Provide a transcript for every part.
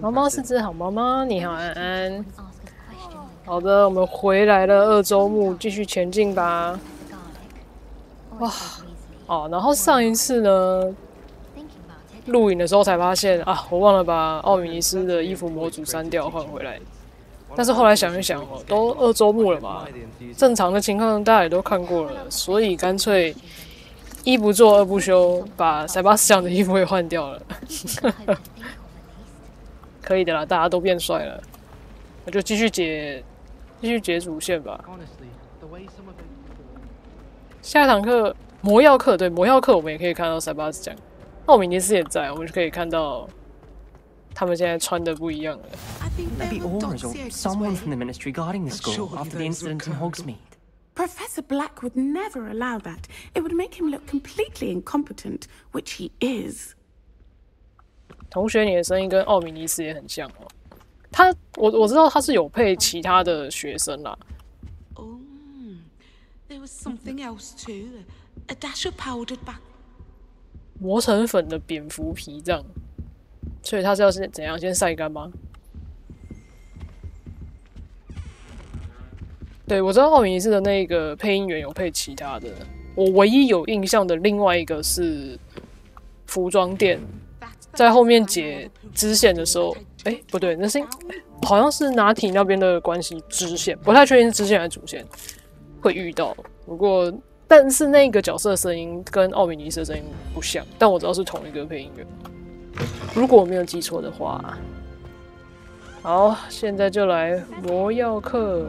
猫猫是只好猫猫，你好安安。好的，我们回来了2周目，继续前进吧。哇，哦，然后上一次呢，录影的时候才发现啊，我忘了把奥米尼斯的衣服模组删掉换回来。但是后来想一想哦，都2周目了嘛，正常的情况大家也都看过了，所以干脆一不做二不休，把塞巴斯奖的衣服也换掉了。可以的啦，大家都变帅了，那就继续解主线吧。下一堂课魔药课，对魔药课我们也可以看到塞巴斯奖，奥米尼斯也在，我们就可以看到他们现在穿的不一样了。Maybe Aurors or someone from the ministry guarding the school after the incident in Hogsmeade. Professor Black would never allow that. It would make him look completely incompetent, which he is. 同学，你的声音跟奥米尼斯也很像哦。我知道他是有配其他的学生啦。Oh, there was something else too. A dash of powdered back. 磨成粉的蝙蝠皮这样，所以他是要怎样先晒干吗？对，我知道奥米尼斯的那个配音员有配其他的，我唯一有印象的另外一个是服装店。在后面解支线的时候，不对，那是好像是拿铁那边的关系支线，不太确定是支线还是主线会遇到。不过，但是那个角色的声音跟奥米尼斯的声音不像，但我知道是同一个配音员。如果我没有记错的话，好，现在就来魔药课。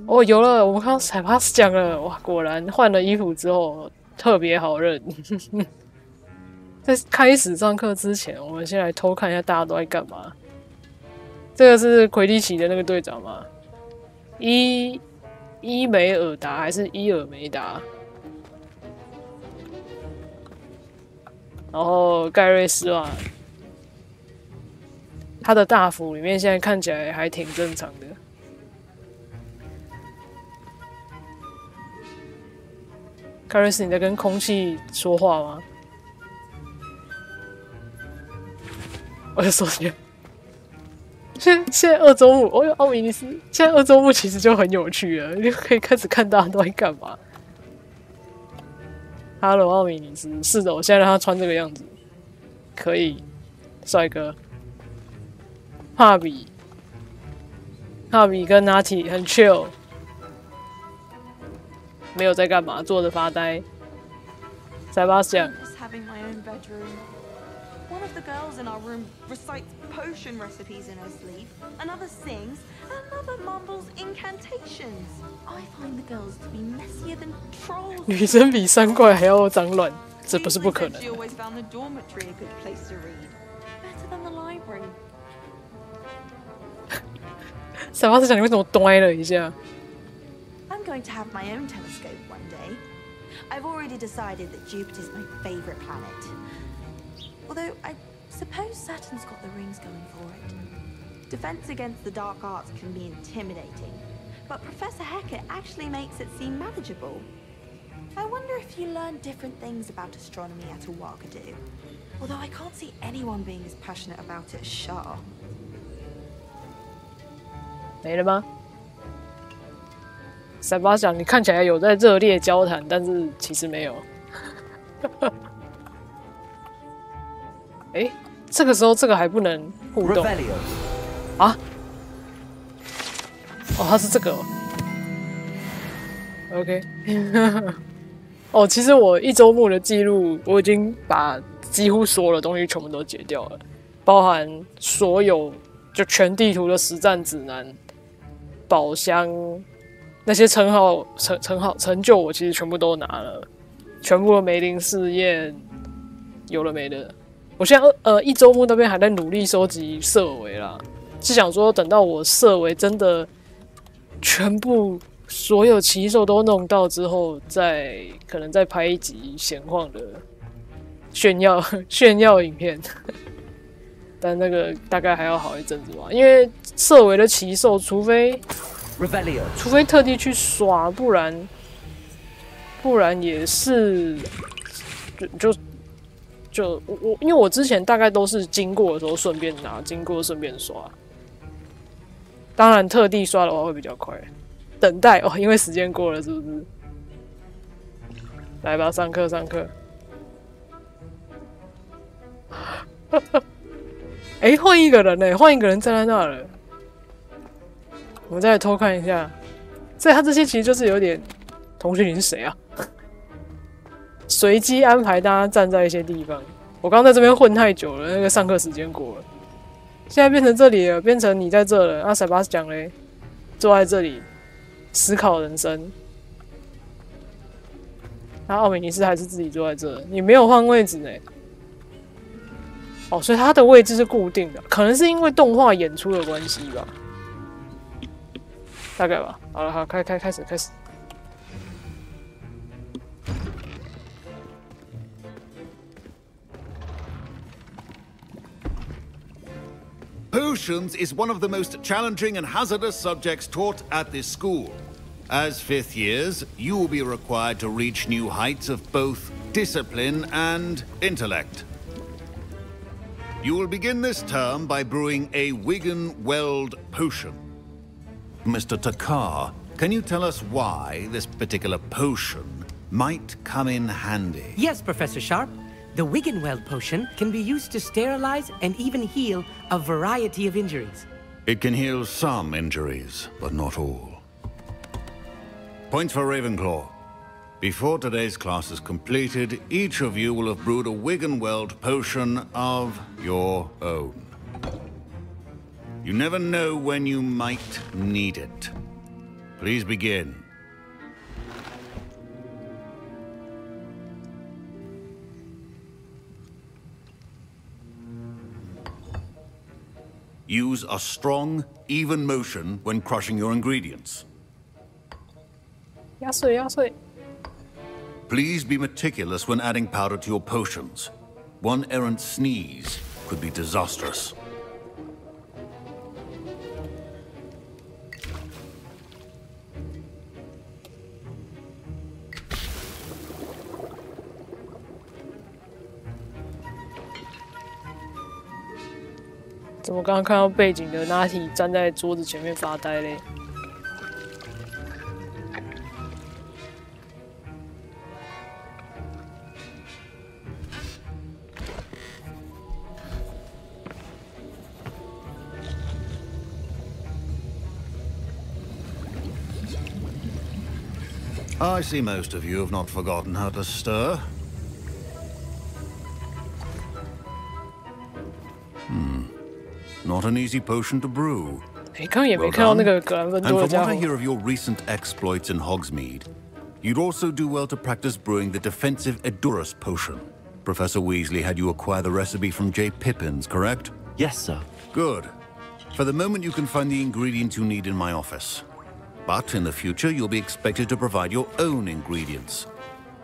哦，有了，我们看到塞巴斯奖了，哇，果然换了衣服之后特别好认。在开始上课之前，我们先来偷看一下大家都在干嘛。这个是魁地奇的那个队长吗？伊梅尔达还是伊尔梅达？然后盖瑞斯啊，他的大服里面现在看起来还挺正常的。盖瑞斯，你在跟空气说话吗？我就说现在2周目，奥米尼斯现在2周目其实就很有趣了，你就可以开始看大家都在干嘛。Hello， 奥米尼斯，是的，我现在让他穿这个样子，可以，帅哥。帕比跟拿铁很 chill， 没有在干嘛，坐着发呆。塞巴斯奖。One of the girls in our room recites potion recipes in her sleep, another sings, another mumbles incantations. I find the girls to be messier than trolls. 女生比3怪还要脏乱，这不是不可能。She always found the dormitory a good place to read, better than the library. 塞巴斯奖，你为什么呆了一下 I'm going to have my own telescope one day. I've already decided that Jupiter's my favorite planet. Although I suppose Saturn's got the rings going for it. Defense against the dark arts can be intimidating, but Professor Hecat actually makes it seem manageable. I wonder if you learn different things about astronomy at Ouagadougou. Although I can't see anyone being as passionate about it as Shah. 没了吗？塞巴斯奖，你看起来有在热烈交谈，但是其实没有。这个时候这个还不能互动啊？哦，他是这个哦。OK， 哦，其实我1周目的记录，我已经把几乎所有的东西全部都解掉了，包含所有就全地图的实战指南、宝箱那些称就，我其实全部都拿了，全部的梅林试验有了没的。我现在1周目那边还在努力收集色维啦，是想说等到我色维真的全部所有奇兽都弄到之后，可能再拍一集闲晃的炫耀影片。但那个大概还要好一阵子吧，因为色维的奇兽，除非特地去刷，不然也是就因为我之前大概都是经过的时候顺便拿，经过顺便刷。当然特地刷的话会比较快。等待哦，因为时间过了是不是？来吧，上课上课。哎，换一个人呢？换一个人站在那了。我们再来偷看一下。所以他这些其实就是有点，同学你是谁啊？随机安排大家站在一些地方。我刚刚在这边混太久了，那个上课时间过了。现在变成这里了，变成你在这了。啊，塞巴斯讲嘞，坐在这里思考人生。然后奥美尼斯还是自己坐在这，你没有换位置呢。哦，所以他的位置是固定的，可能是因为动画演出的关系吧，大概吧。好了，好，开始。Potions is one of the most challenging and hazardous subjects taught at this school. As fifth years, you will be required to reach new heights of both discipline and intellect. You will begin this term by brewing a Wigan-Weld potion. Mr. Takar, can you tell us why this particular potion might come in handy? Yes, Professor Sharp. The Wigan-Weld potion can be used to sterilize and even heal a variety of injuries. It can heal some injuries, but not all. Points for Ravenclaw. Before today's class is completed, each of you will have brewed a Wigan-Weld potion of your own. You never know when you might need it. Please begin. Use a strong, even motion when crushing your ingredients. 压碎。 Please be meticulous when adding powder to your potions. One errant sneeze could be disastrous. "怎么刚刚看到背景的拿铁站在桌子前面发呆嘞？ I see most of you have not forgotten how to stir. Not an easy potion to brew. 刚刚也没看到那个格兰芬 And 多 from 的家 what 伙 I。hear of your recent exploits in Hogsmeade, you'd also do well to practice brewing the defensive Edurus potion. Professor Weasley had you acquire the recipe from J. Pippin's, correct? Yes, sir. Good. For the moment, you can find the ingredients you need in my office. But in the future, you'll be expected to provide your own ingredients.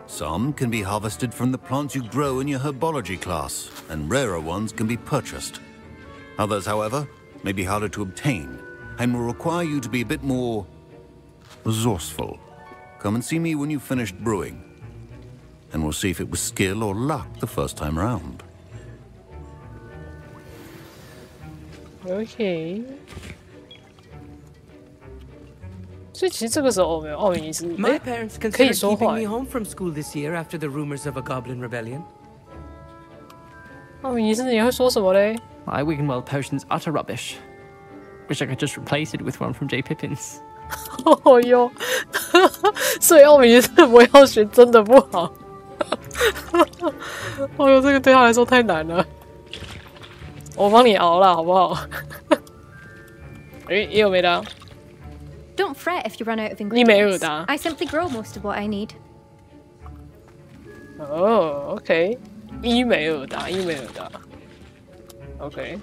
Some can be harvested from the plants you grow in your herbology class, and rarer ones can be purchased. Others, however, may be harder to obtain, and will require you to be a bit more resourceful. Come and see me when you've finished brewing, and we'll see if it was skill or luck the first time round. OK。所以其实这个时候没有奥米尼斯， My parents 可以 considered 说 keeping 话 me。home from school this year after the rumors of a goblin rebellion. 奥米尼斯，你会说什么嘞？ My Wigan-Weld potion's utter rubbish. Wish I could just replace it with one from J. Pippin's. 哦哟，所以奥米尼斯的魔药学真的不好。哦哟，这个对他来说太难了。我帮你熬了，好不好？也有没的。 Don't fret if you run out of 你没有 ingredients. 的。 I simply grow most of what I need. 哦 ，OK， 伊梅尔达。OK，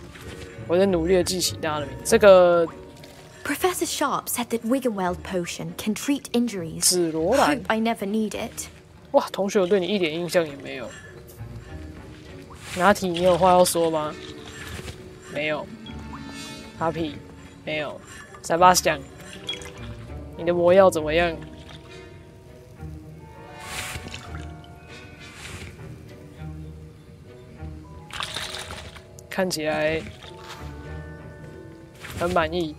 我在努力的记起大家的名字。这个 Professor Sharp said that Wigan-Weld potion can treat injuries. 紫罗兰 Hope， I never need it. 哇，同学，我对你一点印象也没有。拿铁，你有话要说吗？没有。哈皮，没有。塞巴斯讲，你的魔药怎么样？看起来很满意。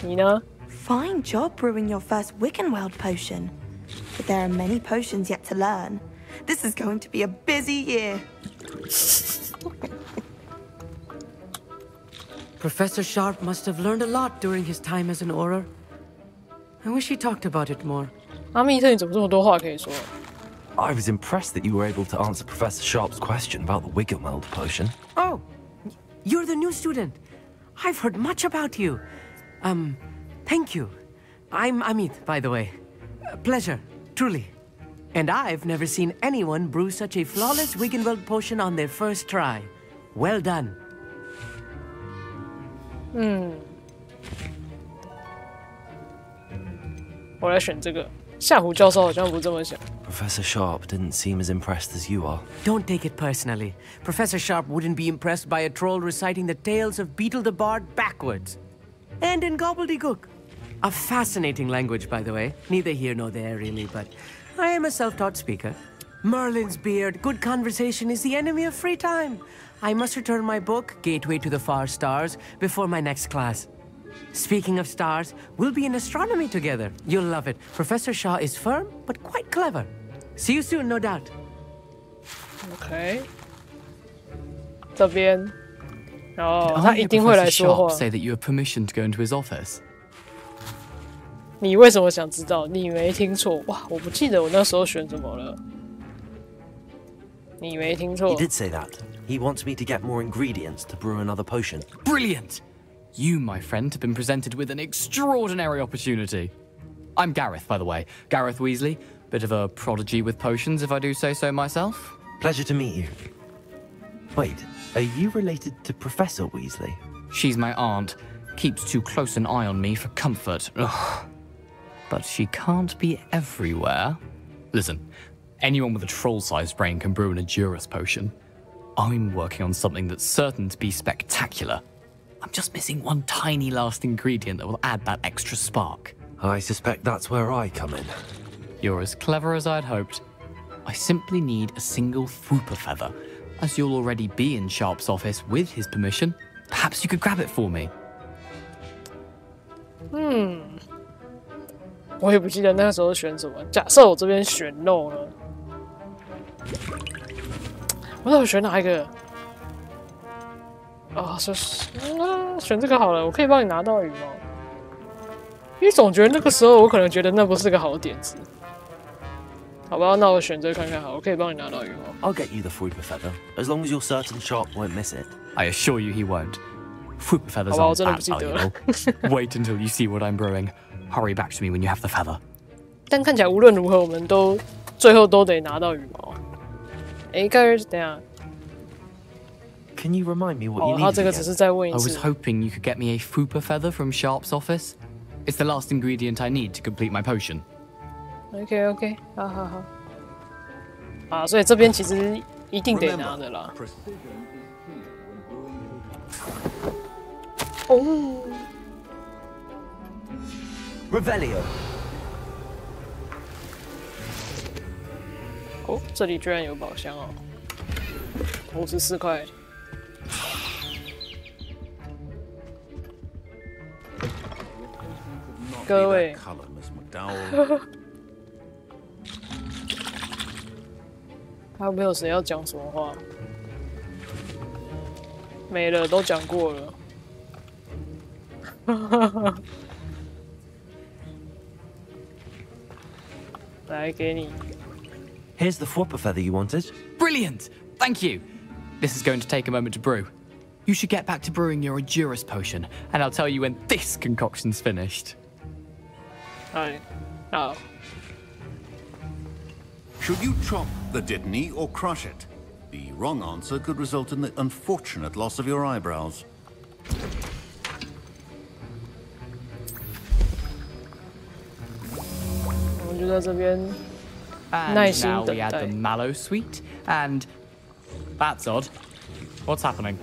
你呢？ Fine job brewing your first Wiccanweld potion. But there are many potions yet to learn. This is going to be a busy year. Professor Sharp must have learned a lot during his time as an Auror. I wish he talked about it more. 阿密特，你怎么这么多话可以说？ I was impressed that you were able to answer Professor Sharp's question about the Wiggenweld potion. Oh, you're the new student. I've heard much about you. Thank you. I'm Amit, by the way. Pleasure, truly. And I've never seen anyone brew such a flawless Wiggenweld potion on their first try. Well done. 我来选这个。夏湖教授好像不这么想。 Professor Sharp didn't seem as impressed as you are. Don't take it personally. Professor Sharp wouldn't be impressed by a troll reciting the tales of Beetle the Bard backwards. And in gobbledygook. A fascinating language, by the way. Neither here nor there, really, but I am a self-taught speaker. Merlin's beard, good conversation is the enemy of free time. I must return my book, Gateway to the Far Stars, before my next class. Speaking of stars, we'll be in astronomy together. You'll love it. Professor Shaw is firm, but quite clever. See you soon, no doubt. OK， 这边，哦，他一定会来说话。 Say that you have permission to go into his office. 你为什么想知道？你没听错，哇！我不记得我那时候选什么了。你没听错。 He did say that. He wants me to get more ingredients to brew another potion. Brilliant! You, my friend, have been presented with an extraordinary opportunity. I'm Gareth, by the way. Gareth Weasley. Bit of a prodigy with potions, if I do say so myself. Pleasure to meet you. Wait, are you related to Professor Weasley? She's my aunt. Keeps too close an eye on me for comfort. Ugh. But she can't be everywhere. Listen, anyone with a troll-sized brain can brew an Adurus potion. I'm working on something that's certain to be spectacular. I'm just missing one tiny last ingredient that will add that extra spark. I suspect that's where I come in. You're as clever as I'd hoped. I simply need a single Fwooper feather. As you'll already be in Sharp's office with his permission, perhaps you could grab it for me. 我也不记得那时候选什么。假设我这边选肉了，我到底选哪一个？啊，选这个好了，我可以帮你拿到羽毛。因为总觉得那个时候我可能觉得那不是个好点子。好吧，那我选择看看好，我可以帮你拿到羽毛。I'll get you the Fwooper feather, as long as you're certain Sharp won't miss it. I assure you he won't. Fwooper feathers 好吧，我 aren't 真的不 that 记得了。 valuable. Wait until you see what I'm brewing. Hurry back to me when you have the feather. 但看起来无论如何，我们都最后都得拿到羽毛。哎，等一下。 Can you remind me what you 哦， need? 他这个只是再问一 I 次 was。hoping you could get me a Fwooper feather from Sharp's office. It's the last ingredient I need to complete my potion. OK， 好好好。啊，所以这边其实一定得拿的啦。哦。 Revelio. 哦，这里居然有宝箱哦，54块。各位，还有没有谁要讲什么话？没了，都讲过了。来，给你。 Here's the Fwooper feather you wanted. Brilliant! Thank you! This is going to take a moment to brew. You should get back to brewing your Adurus potion, and I'll tell you when this concoction's finished. Hi. Oh. Should you chop the Dittany or crush it? The wrong answer could result in the unfortunate loss of your eyebrows. And now we add the mallow sweet, and that's odd. What's happening?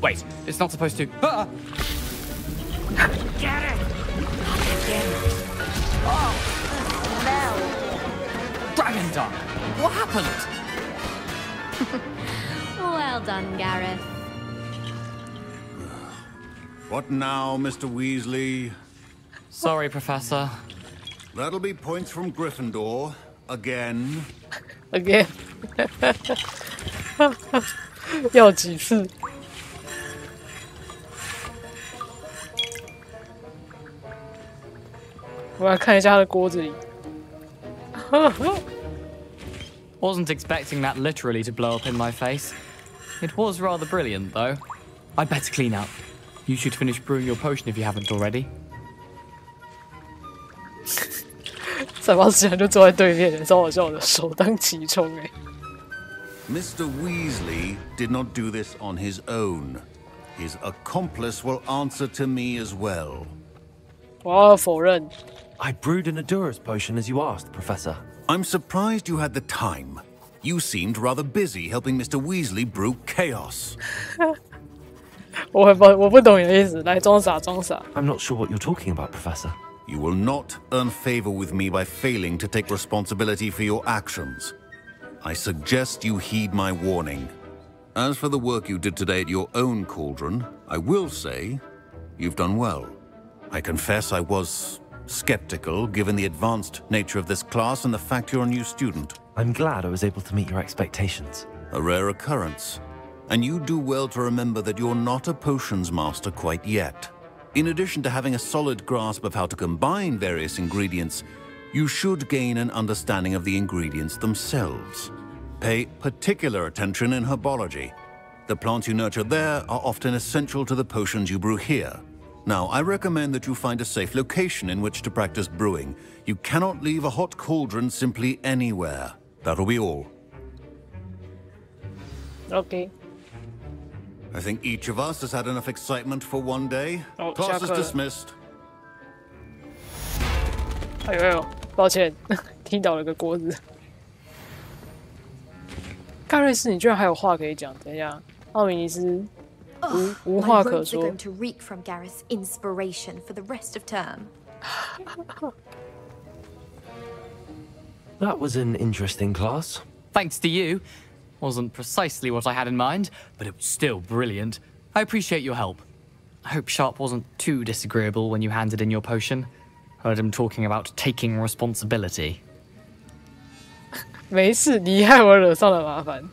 Wait, it's not supposed to. Ah! Get it! Dragon Dog! What happened? Well done, Gareth. What now, Mr. Weasley? Sorry, Professor. That'll be points from Gryffindor. Again. Again. 要几次？我来看一下他的锅子里。Wasn't expecting that literally to blow up in my face. It was rather brilliant, though. I'd better clean up. You should finish brewing your potion if you haven't already. 塞巴斯蒂安就坐在对面，超好笑的，首当其冲哎。Mr. Weasley did not do this on his own. His accomplice will answer to me as well. 我要否认。I brewed an Adurus potion as you asked, Professor. I'm surprised you had the time. You seemed rather busy helping Mr. Weasley brew chaos. 我不懂你的意思，来装傻装傻。I'm not sure what you're talking about, Professor. You will not earn favor with me by failing to take responsibility for your actions. I suggest you heed my warning. As for the work you did today at your own cauldron, I will say you've done well. I confess I was skeptical given the advanced nature of this class and the fact you're a new student. I'm glad I was able to meet your expectations. A rare occurrence. And you do well to remember that you're not a potions master quite yet. In addition to having a solid grasp of how to combine various ingredients, you should gain an understanding of the ingredients themselves. Pay particular attention in herbology. The plants you nurture there are often essential to the potions you brew here. Now, I recommend that you find a safe location in which to practice brewing. You cannot leave a hot cauldron simply anywhere. That'll be all. Okay. I think each of us has had enough excitement for one day. Class is dismissed. 哎呦，抱歉，踢倒了个锅子。盖瑞斯，你居然还有话可以讲？等一下，奥米尼斯无话可说。going to reek from Gareth's inspiration for the rest of term. That was an interesting class. Thanks to you. Wasn't precisely what I had in mind, but it was still brilliant. I appreciate your help. I hope Sharp wasn't too disagreeable when you handed in your potion. Heard him talking about taking responsibility. 没事，你害我惹上了麻烦。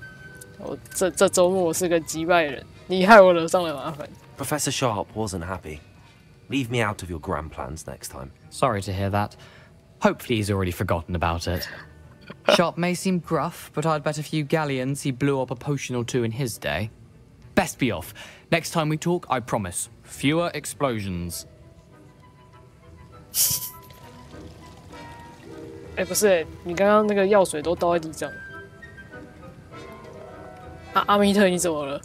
这周末我是个击败人，你害我惹上了麻烦。Professor Sharp wasn't happy. Leave me out of your grand plans next time. Sorry to hear that. Hopefully he's already forgotten about it. Sharp may seem gruff, but I'd bet a few galleons he blew up a potion or two in his day. Best be off. Next time we talk, I promise, fewer explosions. 哎，不是，你刚刚那个药水都倒在地上。阿米特，你怎么了？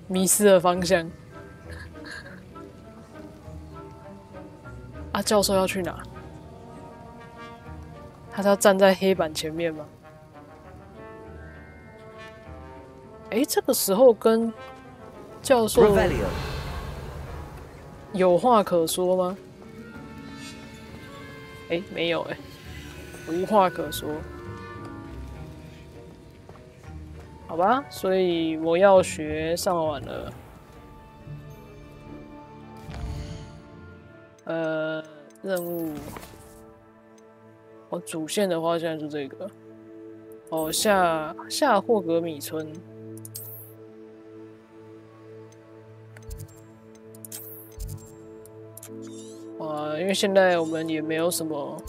迷失了方向。啊，教授要去哪？他是要站在黑板前面吗？哎，这个时候跟教授有话可说吗？哎，没有哎，无话可说。好吧，所以魔药学上完了。任务。哦，主线的话现在是这个。哦，下霍格米村。因为现在我们也没有什么。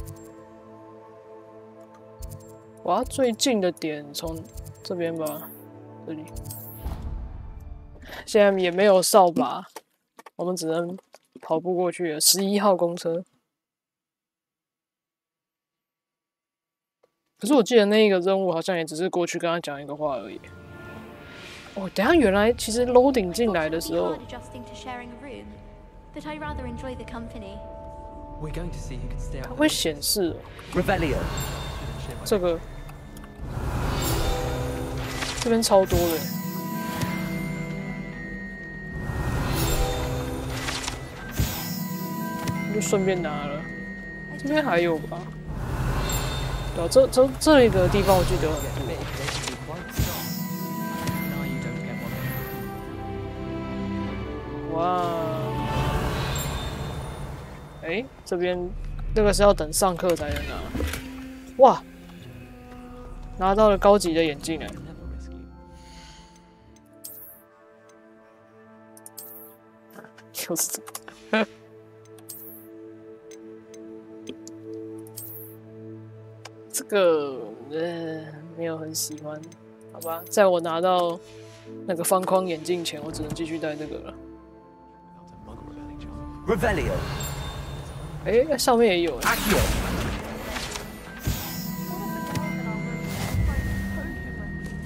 哇，最近的点从这边吧，这里。现在也没有扫把，我们只能跑步过去了。11号公车。可是我记得那一个任务好像也只是过去跟他讲一个话而已。哦，等一下原来其实 loading 进来的时候，它会显示 Rebellion 这个，这边超多的。就顺便拿了，这边还有吧？对啊，这里的地方我记得很美。哇！哎，这边那个是要等上课才能拿。哇！拿到了高级的眼镜哎！又是这个。这个没有很喜欢，好吧，在我拿到那个方框眼镜前，我只能继续戴这个了。Revelio。哎，上面也有哎。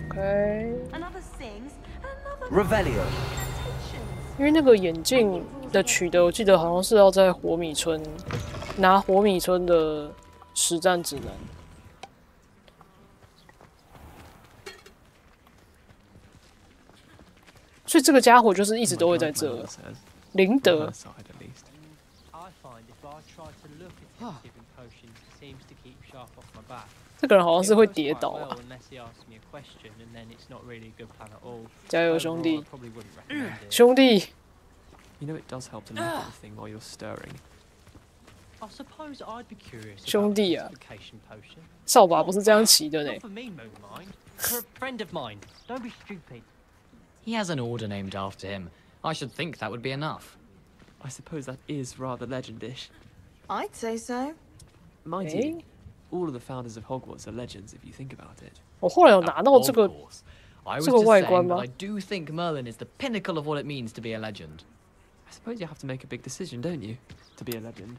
OK。Revelio。因为那个眼镜的取得，我记得好像是要在火米村拿火米村的实战指南。所以这个家伙就是一直都会在这。林德。这个人好像是会跌倒啊！加油，兄弟！兄弟！兄弟啊！扫把不是这样骑的呢。He has an order named after him. I should think that would be enough. I suppose that is rather legendish. I'd say so. Mind you, all of the founders of Hogwarts are legends if you think about it. 我后来有拿到这个 I was just saying that I do think Merlin is the pinnacle of what it means to be a legend. I suppose you have to make a big decision, don't you, to be a legend?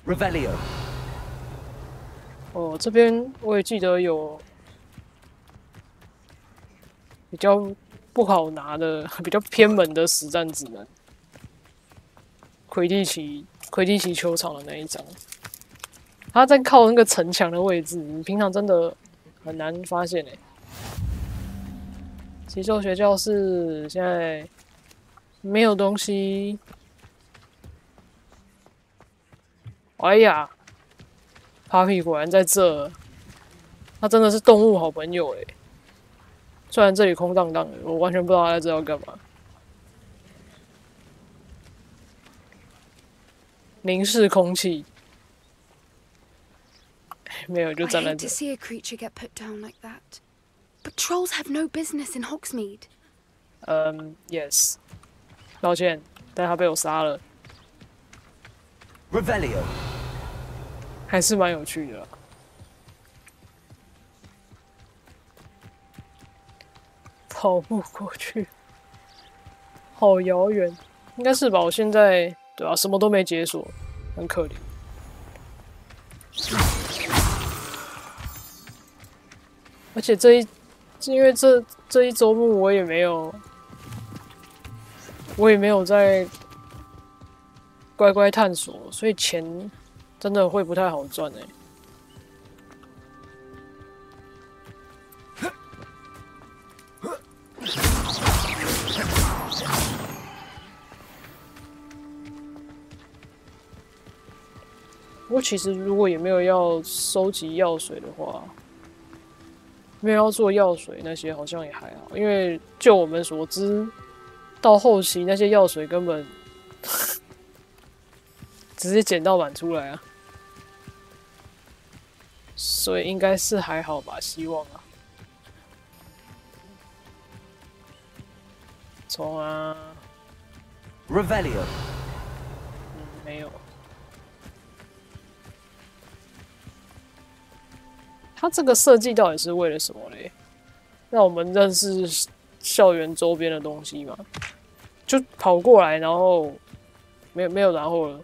Revelio. 哦，这边我也记得有比较不好拿的、比较偏门的实战指南，魁地奇球场的那一张，他在靠那个城墙的位置，你平常真的很难发现欸。奇兽学教室现在没有东西。哎呀 ，Papi 果然在这，他真的是动物好朋友欸。虽然这里空荡荡的，我完全不知道他在这要干嘛。凝视空气，没有就站在这。 But trolls have no business in Hogsmeade. Yes. 抱歉，但他被我杀了。Revelio. 还是蛮有趣的啦。跑步过去，好遥远，应该是吧？我现在对啊，什么都没解锁，很可怜。而且因为这一周目我也没有在乖乖探索，所以钱真的会不太好赚欸。不过其实如果也没有要收集药水的话，没有要做药水那些好像也还好，因为就我们所知，到后期那些药水根本直接捡到满出来啊，所以应该是还好吧，希望啊。冲啊 ！Revelio。没有。 它这个设计到底是为了什么嘞？让我们认识校园周边的东西嘛？就跑过来，然后没有然后了。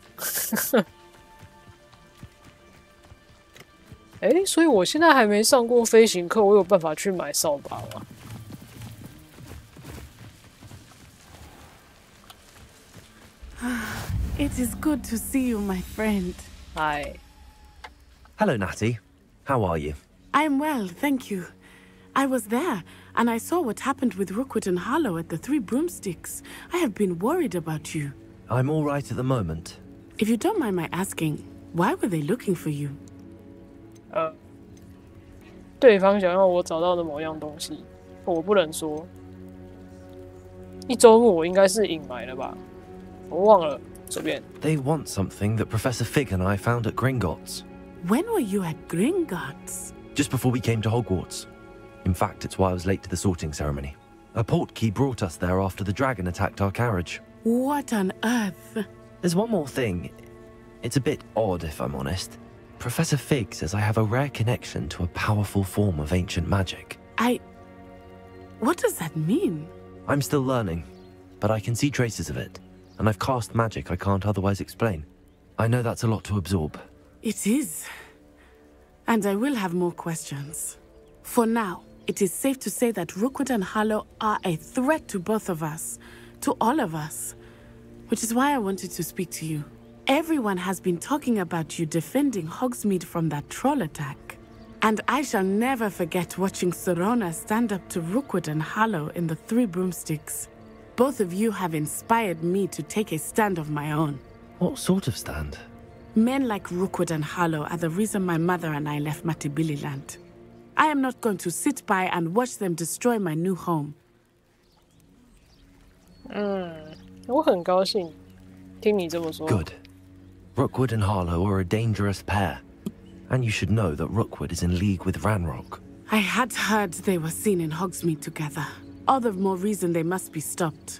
哎，所以我现在还没上过飞行课，我有办法去买扫把吗？ It is good to see you, my friend. Hi. Hello, Natty. How are you? I'm well, thank you. I was there, and I saw what happened with Rookwood and Harlow at the Three Broomsticks. I have been worried about you. I'm all right at the moment. If you don't mind my asking, Why were they looking for you? 对方想要我找到的某样东西，我不能说。一周目我应该是隐瞒了吧？我忘了，随便。They want something that Professor Fig and I found at Gringotts. When were you at Gringotts? Just before we came to Hogwarts. In fact, it's why I was late to the sorting ceremony. A portkey brought us there after the dragon attacked our carriage. What on earth? There's one more thing. It's a bit odd, if I'm honest. Professor Fig says I have a rare connection to a powerful form of ancient magic. What does that mean? I'm still learning, but I can see traces of it, and I've cast magic I can't otherwise explain. I know that's a lot to absorb. It is. And I will have more questions. For now, it is safe to say that Rookwood and Harlow are a threat to both of us, to all of us, which is why I wanted to speak to you. Everyone has been talking about you defending Hogsmeade from that troll attack. And I shall never forget watching Sorona stand up to Rookwood and Harlow in the Three Broomsticks. Both of you have inspired me to take a stand of my own. What sort of stand? Men like Rookwood and Harlow are the reason my mother and I left Matabeleland. I am not going to sit by and watch them destroy my new home. 我很高兴听你这么说。 Good. Rookwood and Harlow are a dangerous pair. And you should know that Rookwood is in league with Ranrock. I had heard they were seen in Hogsmeade together. All the more reason they must be stopped.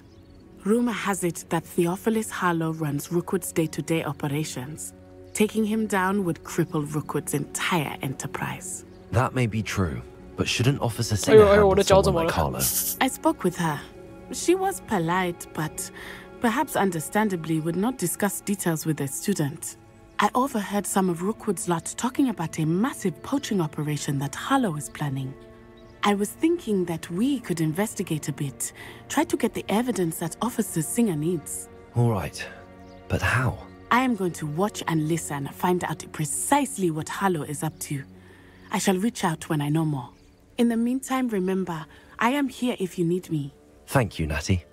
Rumor has it that Theophilus Harlow runs Rookwood's day-to-day operations. Taking him down would cripple Rookwood's entire enterprise. That may be true, but shouldn't Officer Singer handle someone like Harlow? I spoke with her. She was polite, but perhaps understandably would not discuss details with a student. I overheard some of Rookwood's lot talking about a massive poaching operation that Harlow is planning. I was thinking that we could investigate a bit, try to get the evidence that Officer Singer needs. All right, but how? I am going to watch and listen, find out precisely what Harlow is up to. I shall reach out when I know more. In the meantime, remember, I am here if you need me. Thank you, Natty.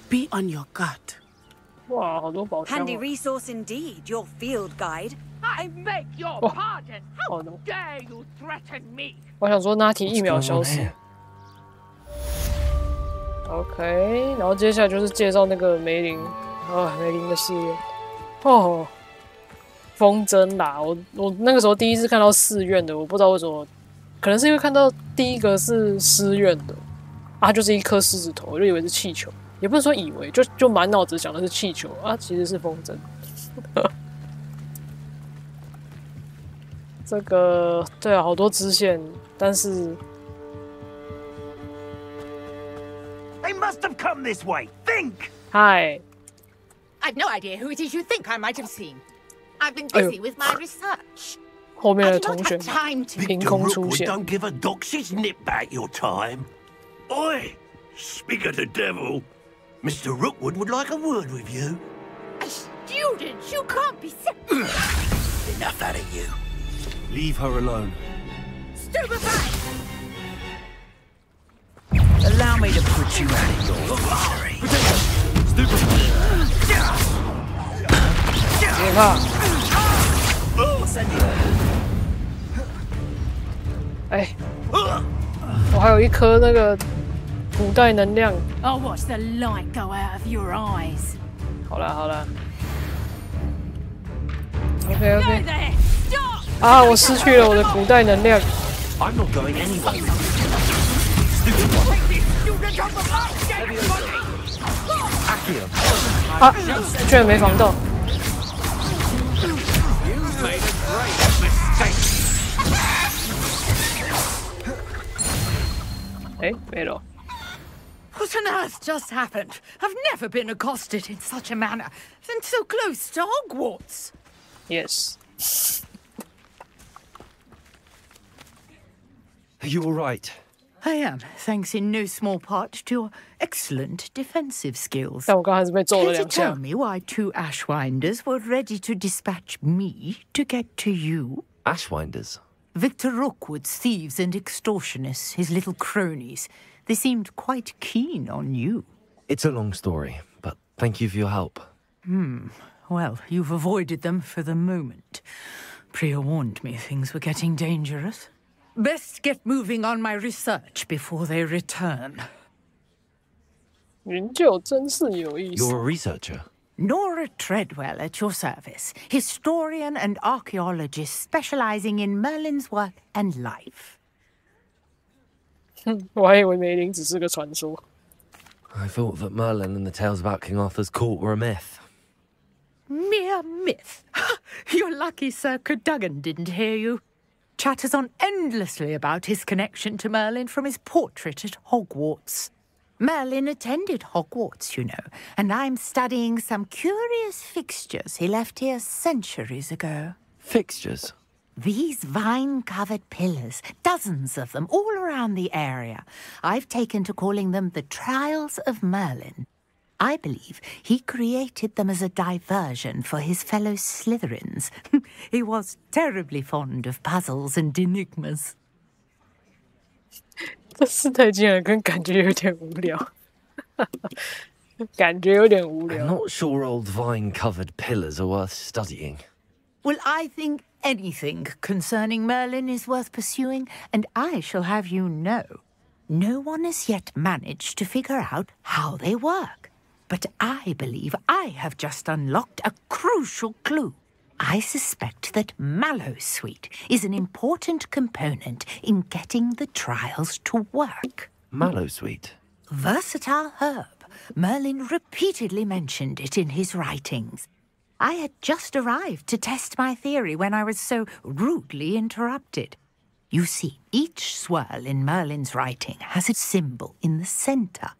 Be on your guard. 哇，好多宝箱哦。 Handy resource indeed, your field guide. I beg your pardon. How dare you threaten me? 我想说，Natty一秒消失。OK， 然后接下来就是介绍那个梅林梅林的试炼。哦，风筝啦！我那个时候第一次看到寺院的，我不知道为什么，可能是因为看到第一个是师院的，它就是一颗狮子头，我就以为是气球。 也不是说以为，就满脑子想的是气球啊，其实是风筝。这个对啊，好多支线，但是 They must have come this way. Think. Hi. I've no idea who it is you think I might have seen. I've been busy with my research. 后面的同学 Victor Rookwood don't give a doxy's nip back your time. Oi, speak of the devil. Mr. Rookwood would like a word with you. A student? You can't be Enough out of you. Leave her alone. stupefied! Allow me to put you out of your misery. 别怕。哎，我还有一颗那个古代能量。 I'll watch the light go out of your eyes. 好了好了。OK OK。 There! Stop! 啊，我失去了我的古代能量。 I'm not going anywhere. 啊！居然没防到。哎，没了。 What on earth just happened? I've never been accosted in such a manner, and so close to Hogwarts. Yes. Are you all right? I am, thanks in no small part to your excellent defensive skills. 但我刚还是被揍了Can you 2下。 tell me why 2 Ashwinders were ready to dispatch me to get to you? Ashwinders? Victor Rookwood's thieves and extortionists, his little cronies. They seemed quite keen on you. It's a long story, but thank you for your help. Well, you've avoided them for the moment. Priya warned me things were getting dangerous. Best get moving on my research before they return. 研究真是有意思。 You're a researcher? Nora Treadwell at your service, historian and archaeologist specializing in Merlin's work and life. 我还以为梅林只是个传说。 I thought that Merlin and the tales about King Arthur's court were a myth. Mere myth. You're lucky Sir Cadogan didn't hear you. Chatters on endlessly about his connection to Merlin from his portrait at Hogwarts. Merlin attended Hogwarts, you know, and I'm studying some curious fixtures he left here centuries ago. Fixtures? These vine-covered pillars, dozens of them, all around the area. I've taken to calling them the Trials of Merlin. I believe he created them as a diversion for his fellow Slytherins. He was terribly fond of puzzles and enigmas. 这世代竟然跟感觉有点无聊，感觉有点无聊。 I'm not sure old vine-covered pillars are worth studying. Well, I think anything concerning Merlin is worth pursuing, and I shall have you know, no one has yet managed to figure out how they work. But I believe I have just unlocked a crucial clue. I suspect that Mallowsweet is an important component in getting the trials to work. Mallowsweet? Versatile herb. Merlin repeatedly mentioned it in his writings. I had just arrived to test my theory when I was so rudely interrupted. You see, each swirl in Merlin's writing has a symbol in the center.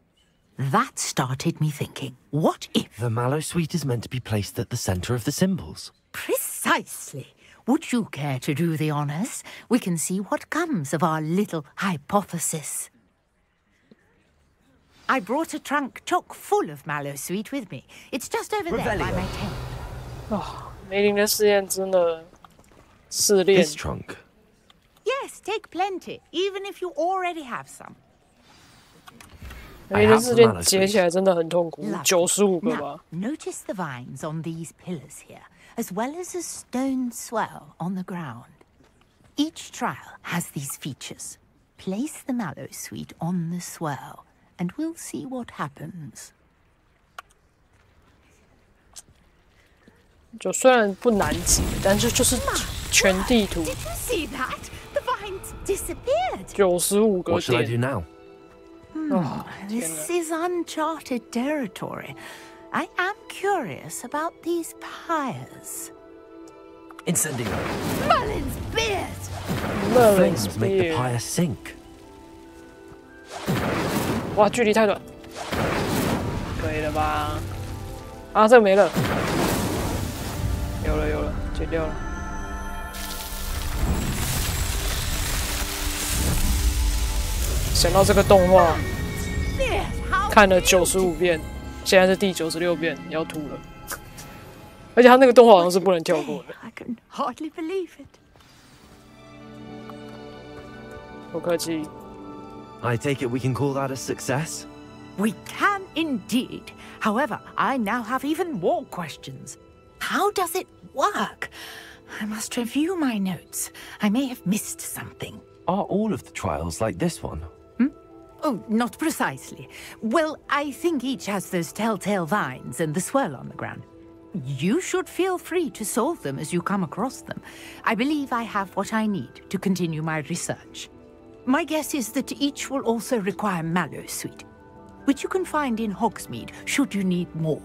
That started me thinking, what if... The Mallowsweet is meant to be placed at the center of the symbols. Precisely. Would you care to do the honors? We can see what comes of our little hypothesis. I brought a trunk chock full of Mallowsweet with me. It's just over there by my tent. 梅林的试验真的试炼。 This trunk? Yes, take plenty, even if you already have some. 梅林的试炼解起来真的很痛苦，95个吧。 Notice the vines on these pillars here, as well as a stone swell on the ground. Each trial has these features. Place the Mallowsweet on the swell, and we'll see what happens. 就虽然不难解，但是就是全地图。 Did you see that? The vines disappeared. 95个 What should I do 点。 now? This is uncharted territory. I am curious about these pyres. Incendio. Merlin's beard! Merlin's Flames make the beard pyre sink. 哇，距离太短，可以了吧？啊，这个没了，有了，剪掉了。想到这个动画，看了95遍，现在是第96遍，要吐了。而且他那个动画好像是不能跳过的。 I can hardly believe it. 不客气。 I take it we can call that a success? We can indeed. However, I now have even more questions. How does it work? I must review my notes. I may have missed something. Are all of the trials like this one? Oh, not precisely. Well, I think each has those telltale vines and the swirl on the ground. You should feel free to solve them as you come across them. I believe I have what I need to continue my research. My guess is that each will also require Mallowsweet, which you can find in Hogsmeade should you need more.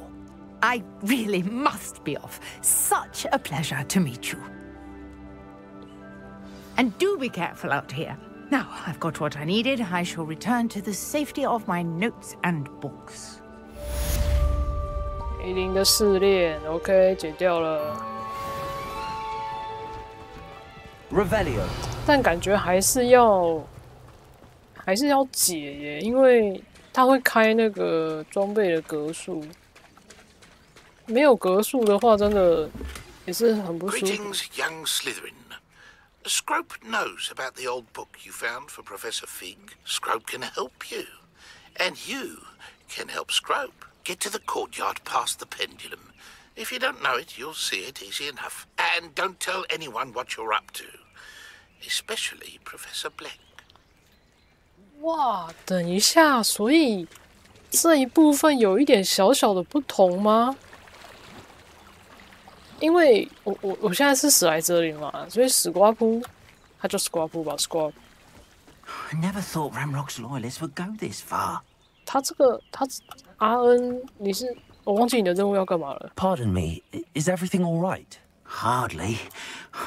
I really must be off. Such a pleasure to meet you. And do be careful out here. Now, I've got what I needed. I shall return to the safety of my notes and books. 梅林的试炼 ，OK， 剪掉了。 Revelio. 但感觉还是要解耶，因为它会开那个装备的格数。没有格数的话，真的也是很不舒服。 Greetings, young Slytherin. Scrope knows about the old book you found for Professor Fig. Scrope can help you. And you can help Scrope get to the courtyard past the pendulum. If you don't know it, you'll see it easy enough. And don't tell anyone what you're up to. Especially Professor Blank. 哇，等一下，所以这一部分有一点小小的不同吗？因为我现在是史莱哲林嘛，所以史瓜噗，他就史瓜噗吧，史瓜。I never thought Ranrock's loyalists would go this far. 他阿恩，我忘记你的任务要干嘛了。Pardon me, is everything all right? Hardly.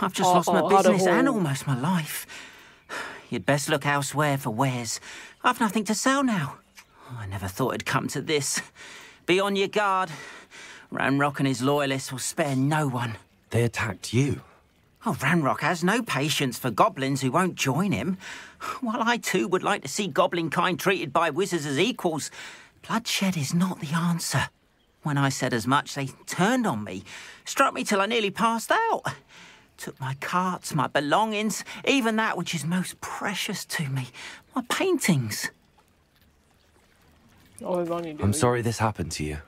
I've just lost my business and almost my life. You'd best look elsewhere for wares. I've nothing to sell now. I never thought it'd come to this. Be on your guard. Ranrock and his loyalists will spare no one. They attacked you. Oh, Ranrock has no patience for goblins who won't join him. While I too would like to see goblin kind treated by wizards as equals, bloodshed is not the answer. When I said as much, they turned on me, struck me till I nearly passed out. Took my carts, my belongings, even that which is most precious to me, my paintings. I'm sorry this happened to you.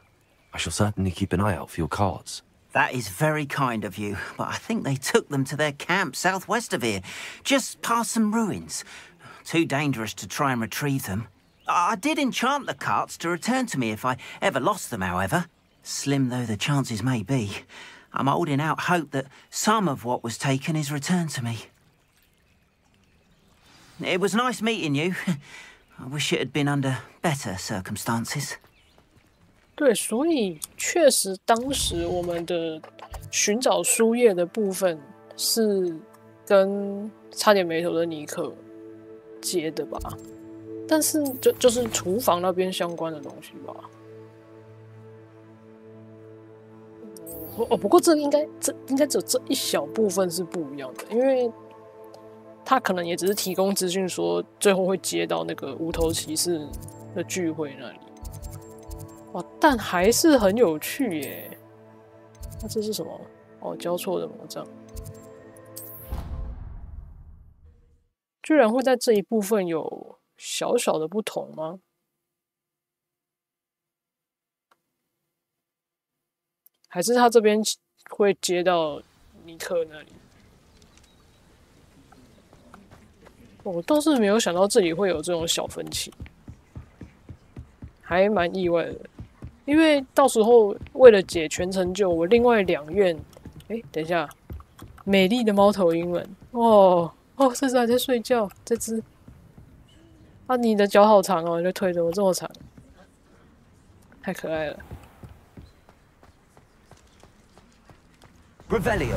I shall certainly keep an eye out for your cards. That is very kind of you, but I think they took them to their camp southwest of here, just past some ruins. Too dangerous to try and retrieve them. I did enchant the carts to return to me if I ever lost them, however. Slim though the chances may be, I'm holding out hope that some of what was taken is returned to me. It was nice meeting you. I wish it had been under better circumstances. 对，所以确实当时我们的寻找书页的部分是跟差点没头的尼克接的吧，但是就是厨房那边相关的东西吧。不过这应该只有这一小部分是不一样的，因为他可能也只是提供资讯说最后会接到那个无头骑士的聚会那里。哇，但还是很有趣耶！那这是什么？哦，交错的魔杖，居然会在这一部分有小小的不同吗？还是他这边会接到尼克那里？我倒是没有想到这里会有这种小分歧，还蛮意外的。因为到时候为了解全成就，我另外2愿，等一下，美丽的猫头鹰们，这只还在睡觉，这只，啊，你的脚好长哦，你的腿怎么这么长？太可爱了。Revelio.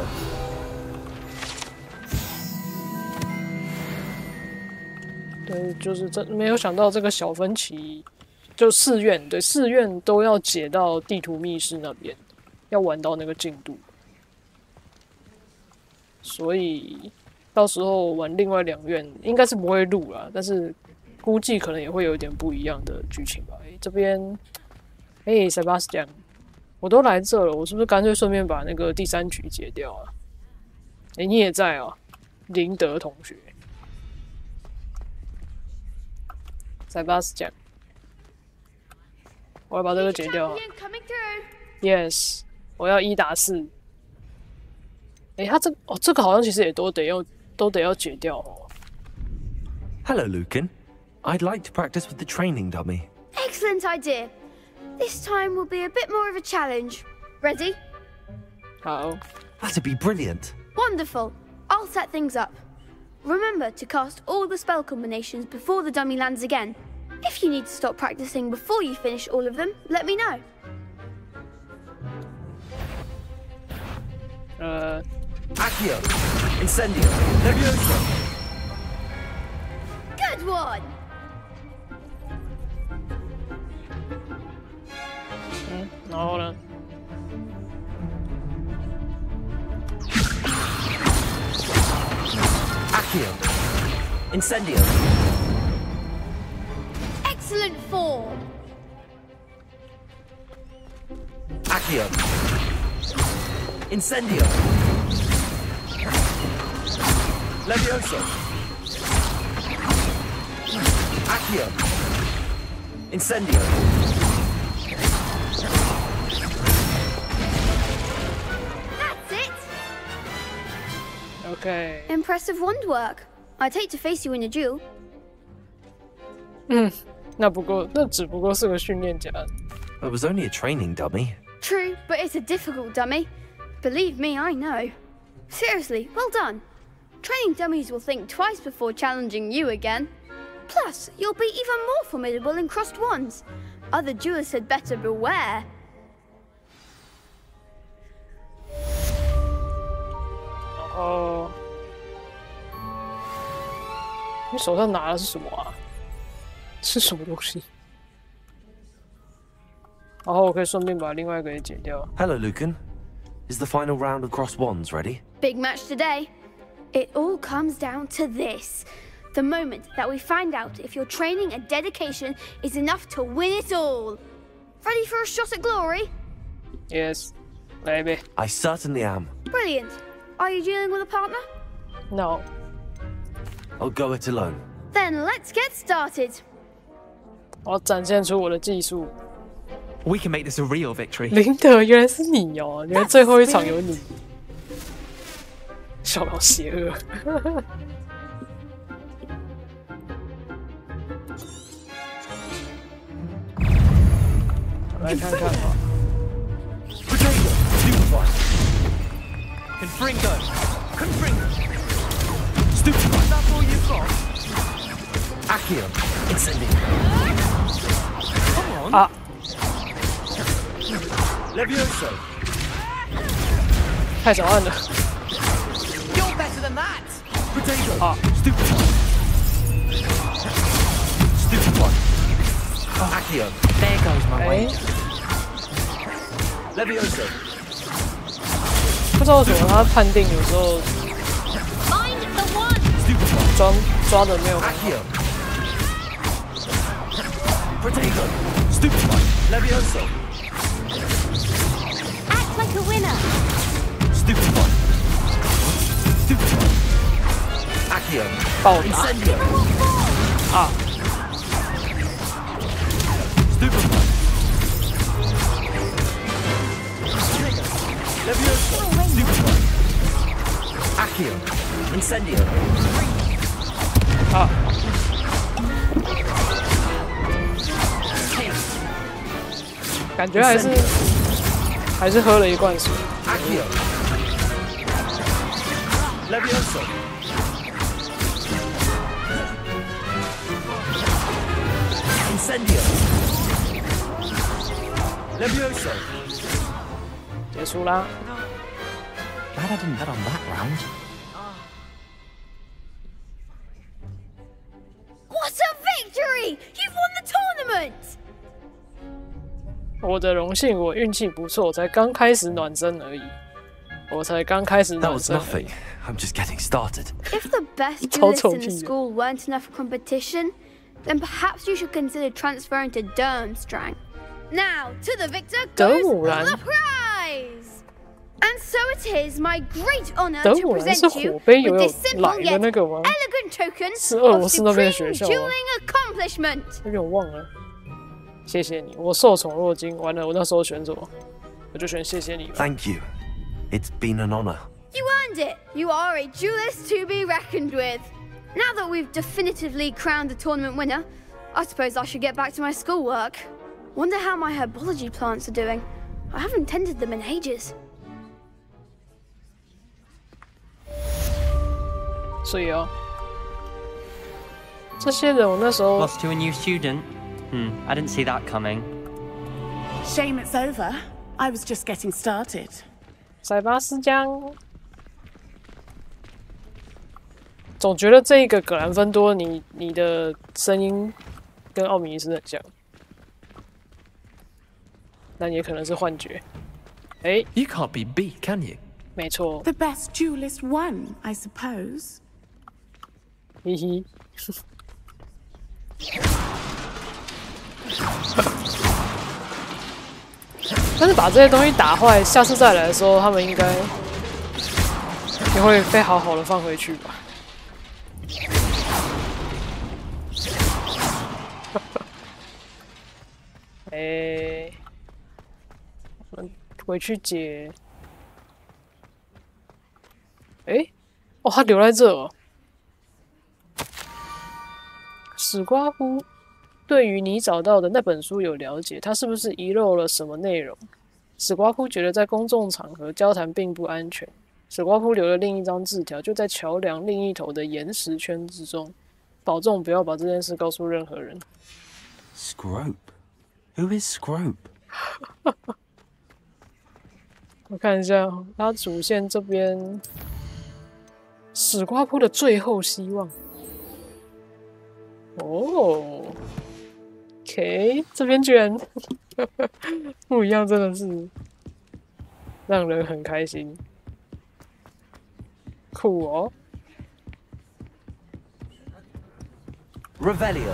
对，就是没有想到这个小分歧。就4愿，对，4愿都要解到地图密室那边，要玩到那个进度，所以到时候玩另外2愿应该是不会录啦，但是估计可能也会有一点不一样的剧情吧。这边，Sebastian， 我都来这了，我是不是干脆顺便把那个第3局解掉啊？你也在啊，林德同学 ，Sebastian。我要把这个解掉。Yes， 我要1打4。他这个好像其实也都得要解掉哦。Hello, Lucan. I'd like to practice with the training dummy. Excellent idea. This time will be a bit more of a challenge. Ready? 好。That'd be brilliant. Wonderful. I'll set things up. Remember to cast all the spell combinations before the dummy lands again. If you need to stop practicing before you finish all of them, let me know. Accio, Incendio, Levioso. Good one. Hold on. Accio, Incendio. Excellent form. Accio. Incendio. Levioso. Accio. Incendio. OK. Impressive wand work. I'd hate to face you in a duel. 那只不过是个训练家。It was only a training dummy. True, but it's a difficult dummy. Believe me, I know. Seriously, well done. Training dummies will think twice before challenging you again. Plus, you'll be even more formidable in crossed wands. Other duelists had better beware. 哦，你手上拿的是什么啊？是什么东西？然后我可以顺便把另外一个也解掉。Hello, Lucan. Is the final round of crossed wands ready? Big match today. It all comes down to this. The moment that we find out if your training and dedication is enough to win it all. Ready for a shot at glory? Yes, maybe. I certainly am. Brilliant. Are you dealing with a partner? No. I'll go it alone. Then let's get started. 我要展现出我的技术。We can make this a real victory. 林德，原来是你哦！原来最后一场有你，笑到邪恶。来看看吧。Confringo! Confringo! Stupid! That's all you've got? Accio! Incendio! Come on! Ah! Levioso! 太早按了。You're better than that! Potato! 啊 Stupid one! Stupid one! Accio! There goes my way. Levioso! 不知道为什么他判定有时候抓的没有。Potato! Stupid one! Levioso! Act like a winner. Stupid one! Stupid one! Accio! 暴打。Incendio! 啊 Stupid one! Levioso! Stupid one! Accio! Incendio! 啊！感觉还是喝了一罐水。Accio! Levioso! Incendio! Levioso! 结束啦。 Glad I didn't bet on that round. What a victory! You've won the tournament! 我的荣幸，我运气不错，才刚开始暖身而已。我才刚开始 That 暖 was 身。 nothing. I'm just getting started. If the best duelists in the school weren't enough competition, then perhaps you should consider transferring to Durmstrang. Now, to the victor goes the prize! And so it is my great honor to present you with this simple yet elegant token of supreme dueling accomplishment. 有点忘了，谢谢你，我受宠若惊。完了，我那时候选什么？我就选谢谢你吧。 Thank you. It's been an honor. You earned it. You are a duelist to be reckoned with. Now that we've definitively crowned the tournament winner, I suppose I should get back to my schoolwork. Wonder how my herbology plants are doing. I haven't tended them in ages. 所以哦，这些人我那时候 Lost to a new student. I didn't see that coming. Shame it's over. I was just getting started. 塞巴斯江，总觉得这一个格兰芬多，你的声音跟奥米尼斯很像，但也可能是幻觉。哎 You can't be beat, can you? 没错。 The best duelist won, I suppose. 嘿嘿。但是把这些东西打坏，下次再来的时候，他们应该也会被好好的放回去吧。哎，我们回去解。哎，哦，他留在这哦。史瓜夫对于你找到的那本书有了解，他是不是遗漏了什么内容？史瓜夫觉得在公众场合交谈并不安全。史瓜夫留了另一张字条，就在桥梁另一头的岩石圈之中，保重不要把这件事告诉任何人。Scrope? Who is Scrope? 我看一下，他主线这边，史瓜噗的最后希望。哦 ，OK， 这边居然不一样，真的是让人很开心。酷哦 Revelio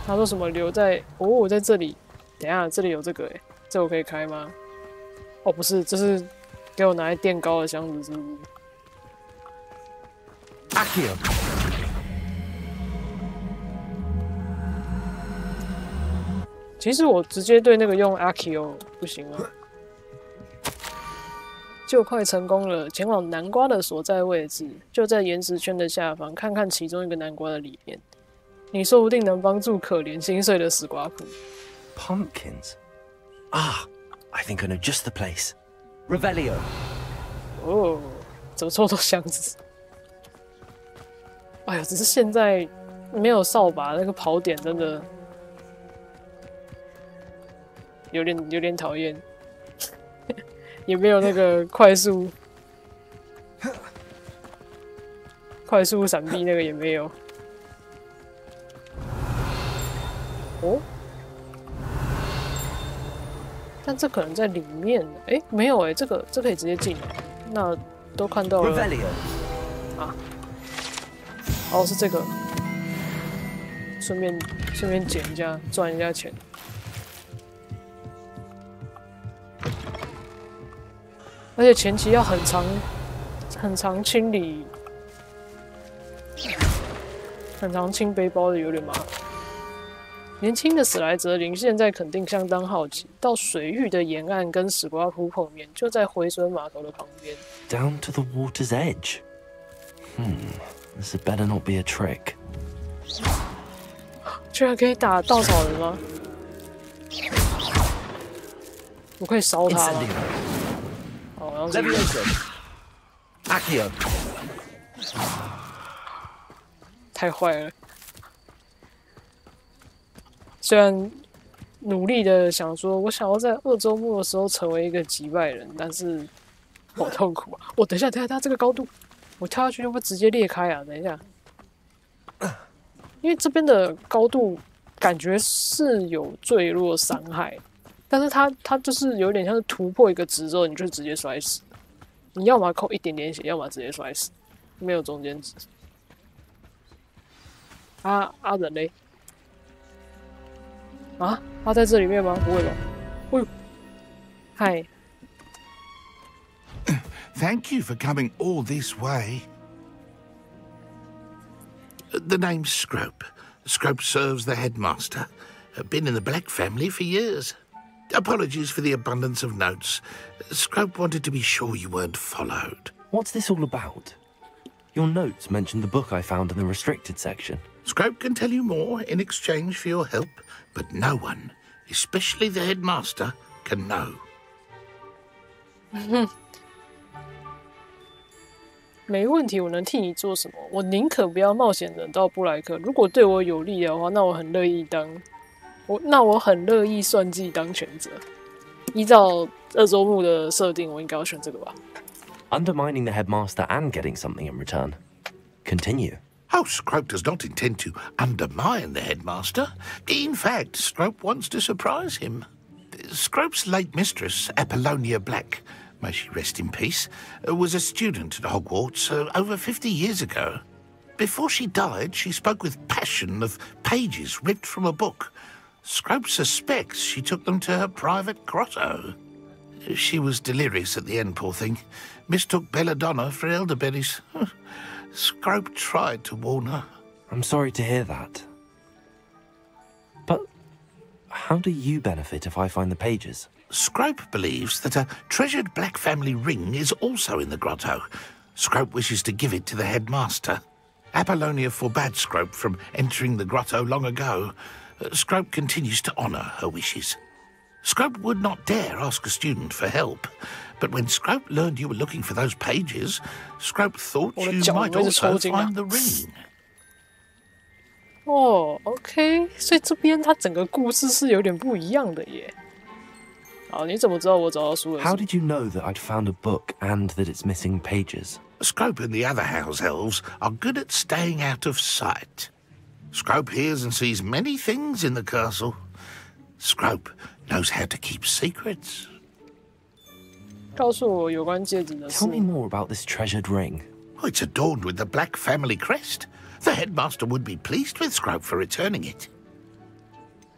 他说什么留在哦，在这里。等一下，这里有这个诶，这我可以开吗？哦，不是，这是给我拿来垫高的箱子，是不是 Accio 其实我直接对那个用 Accio 不行啊。就快成功了，前往南瓜的所在位置，就在岩石圈的下方，看看其中一个南瓜的里面。你说不定能帮助可怜心碎的史瓜普。Pumpkins? Ah, I think I know just the place. Revelio. 哦，怎么这么多箱子？哎呀，只是现在没有扫把，那个跑点真的有点讨厌。也没有那个快速闪避，那个也没有。哦，但这可能在里面。哎，没有哎，这可以直接进。那都看到了啊。哦，是这个，顺便捡一下，赚一下钱。而且前期要很长清理，很长清背包的有点麻烦。年轻的史莱哲林现在肯定相当好奇，到水域的沿岸跟史瓜噗碰面，就在回旋码头的旁边。Down to the water's edge. This had better not be a trick. 居然可以打稻草人吗？我可以烧他吗？好像是。Accio 太坏了。虽然努力的想说，我想要在2周目的时候成为一个击败人，但是好痛苦啊！等一下，它这个高度，我跳下去会不会直接裂开啊？等一下，因为这边的高度感觉是有坠落伤害，但是它就是有点像是突破一个值之后，你就直接摔死。你要么扣一点点血，要么直接摔死，没有中间值。人嘞？啊，他在这里面吗？不会吧？哎呦，嗨。Thank you for coming all this way. The name's Scrope. Scrope serves the headmaster. Been in the Black family for years. Apologies for the abundance of notes. Scrope wanted to be sure you weren't followed. What's this all about? Your notes mentioned the book I found in the restricted section. Scrope can tell you more in exchange for your help, but no one, especially the headmaster, can know. 没问题，我能替你做什么？我宁可不要冒险忍到布莱克。如果对我有利的话，那我很乐意算计当权者。依照2周目的设定，我应该要选这个吧。Undermining the headmaster and getting something in return. Continue. Oh, Scrope does not intend to undermine the headmaster. In fact, Scrope wants to surprise him. Scrope's late mistress, Apollonia Black, may she rest in peace, was a student at Hogwarts over 50 years ago. Before she died, she spoke with passion of pages ripped from a book. Scrope suspects she took them to her private grotto. She was delirious at the end, poor thing. Mistook belladonna for elderberries. Scrope tried to warn her. I'm sorry to hear that. But how do you benefit if I find the pages? Scrope believes that a treasured Black family ring is also in the grotto. Scrope wishes to give it to the headmaster. Apollonia forbade Scrope from entering the grotto long ago. Scrope continues to honour her wishes. Scrope would not dare ask a student for help, but when Scrope learned you were looking for those pages, Scrope thought you might also find the ring. 哦 ，OK， 所以这边它整个故事是有点不一样的耶。好，你怎么知道我找到书了？How did you know that I'd found a book and that it's missing pages? Scrope and the other house elves are good at staying out of sight. Scrope hears and sees many things in the castle. Scrope knows how to keep secrets. 告诉我有关戒指的事。 Tell me more about this treasured ring. It's adorned with the black family crest. The headmaster would be pleased with Scrope for returning it.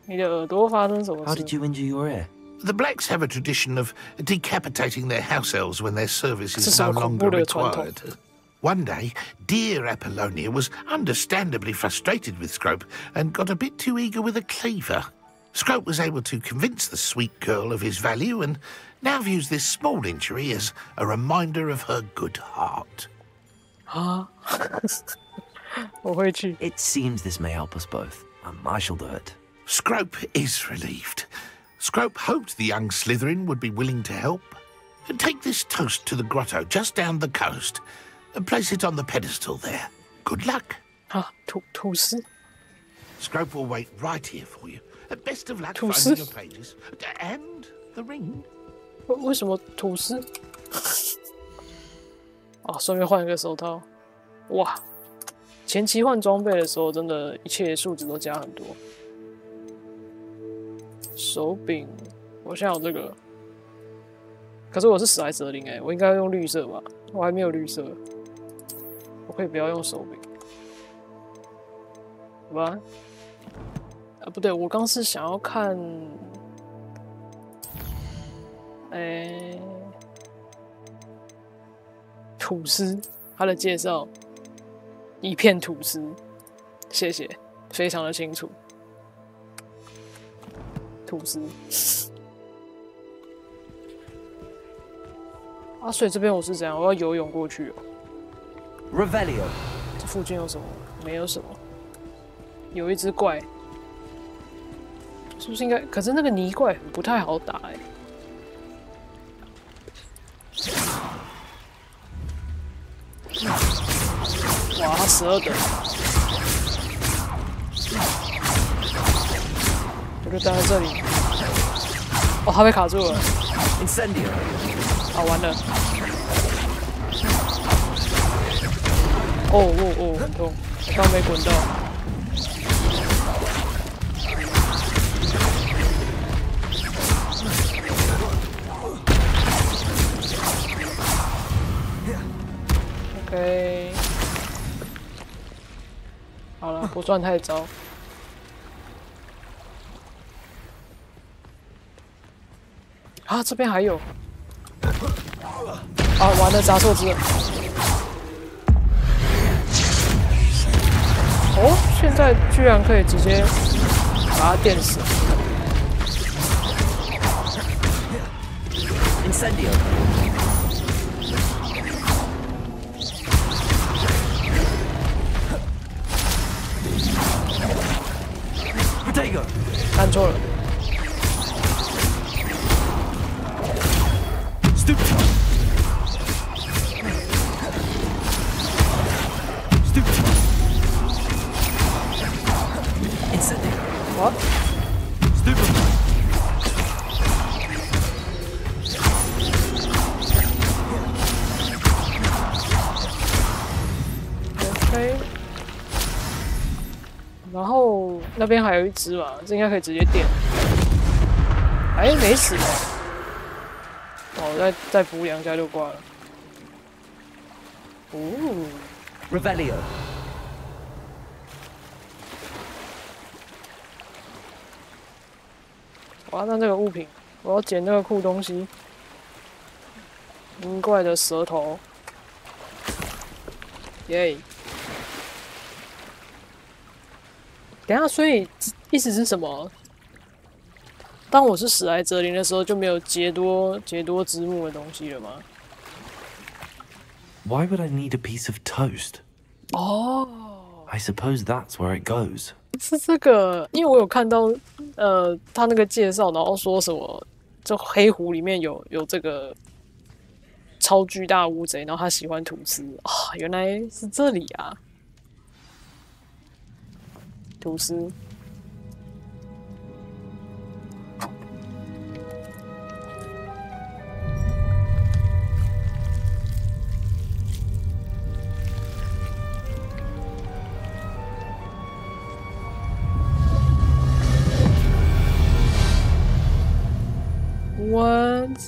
你的耳朵发生什么事？ How did you injure your ear? The Blacks have a tradition of decapitating their house elves when their service is no longer required. One day, dear Apollonia was understandably frustrated with Scrope and got a bit too eager with a cleaver. Scrope was able to convince the sweet girl of his value and now views this small injury as a reminder of her good heart. 啊，我会去。 It seems this may help us both. I shall do it. Scrope is relieved. Scrope hoped the young Slytherin would be willing to help. Take this toast to the grotto just down the coast and place it on the pedestal there. Good luck. 啊，吐司。 Scrope will wait right here for you. Best of luck finding your pages and the ring. 为什么吐司？啊，顺便换一个手套。哇，前期换装备的时候，真的一切数值都加很多。手柄，我现在有这个，可是我是史莱哲林我应该用绿色吧？我还没有绿色，我可以不要用手柄，好吧？啊，不对，我刚是想要看，吐司，它的介绍，一片吐司，谢谢，非常的清楚。吐司啊，所以这边我是怎样？我要游泳过去哦。Revelio， 这附近有什么？没有什么。有一只怪，是不是应该？可是那个泥怪不太好打哇，他12等。我就待在这里。哦，他被卡住了。Incendio。啊，完了。哦，很痛，我刚没滚到。OK。好了，不算太糟。啊，这边还有。啊，完了，砸错字了。哦，现在居然可以直接把它电死。Incendio。Protego。按错了。What? Stupid. OK。然后那边还有一只嘛，这应该可以直接电。哎，没死。哦，再补2下就挂了。哦 Revelio。我要拿这个物品，我要捡那个酷东西。银怪的舌头，耶！等一下，所以意思是什么？当我是史莱哲林的时候，就没有劫夺之木的东西了吗？ Why would I need a piece of toast? 哦 I suppose that's where it goes. 是这个，因为我有看到他那个介绍，然后说什么，就黑湖里面有这个超巨大乌贼，然后他喜欢吐司啊，原来是这里啊，吐司。What？